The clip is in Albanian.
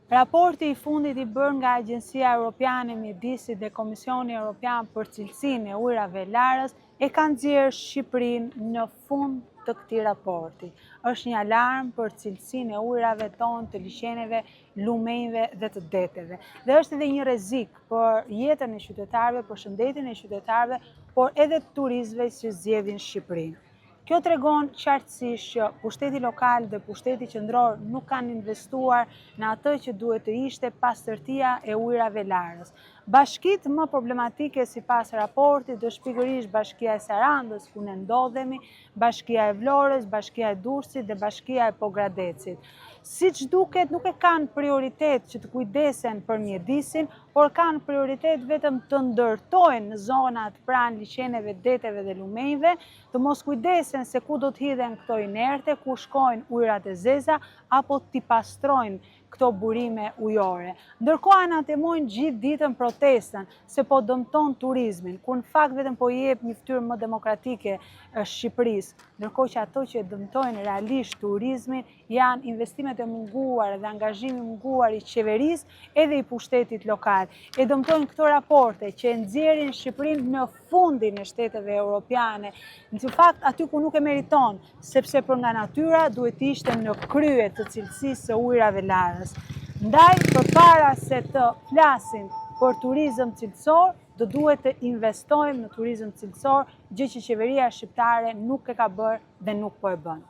Raporti i fundit i bërë nga Agjencia Europiane e Mjedisit dhe Komisioni Europian për Cilësinë e Ujrave Larës e ka nxjerrë Shqipërinë në fund të këtij raporti. Është një alarm për cilësinë e ujrave tonë, të liqeneve, lumenjve dhe të deteve. Dhe është edhe një rrezik për jetën e qytetarëve, për shëndetin e qytetarëve, por edhe të turistëve që zgjedhin Shqipërinë. Kjo tregon qartësisht që pushteti lokal dhe pushteti qendror nuk kanë investuar në atë që duhet të ishte pastërtia e ujrave Larës. Bashkitë më problematike sipas raportit është pikërisht Bashkia e Sarandës, ku ne ndodhemi, Bashkia e Vlorës, Bashkia e Durrësit dhe Bashkia e Pogradecit. Siç duket, nuk e kanë prioritet që të kujdesen për mjedisin, por kanë prioritet vetëm të ndërtojnë në zonat pranë liqeneve, deteve dhe lumenjve, të mos kujdesen se ku do të hidhen këto inerte, ku shkojnë ujrat e zeza, apo t'i pastrojnë këto burime ujore. Ndërkohë anatemojnë gjithë ditën protestën se po dëmton turizmin, kur në fakt vetëm po jep një fytyrë më demokratike Shqipërisë, ndërkohë që ato që dëmtojnë realisht turizmin janë investimet e munguara dhe angazhimi i munguar i qeverisë edhe i pushtetit lokal. E dëmtojnë këto raporte që e nxjerrin Shqipërinë në fundin e shteteve europiane, në fakt aty ku nuk e meriton, sepse për nga natyra duhet të ishte në krye të cilësisë së ujrave Larës. Ndaj, përpara se të flasim për turizëm cilësor, do duhet të investojmë në turizëm cilësor, gjë që qeveria shqiptare nuk e ka bërë dhe nuk po e bën.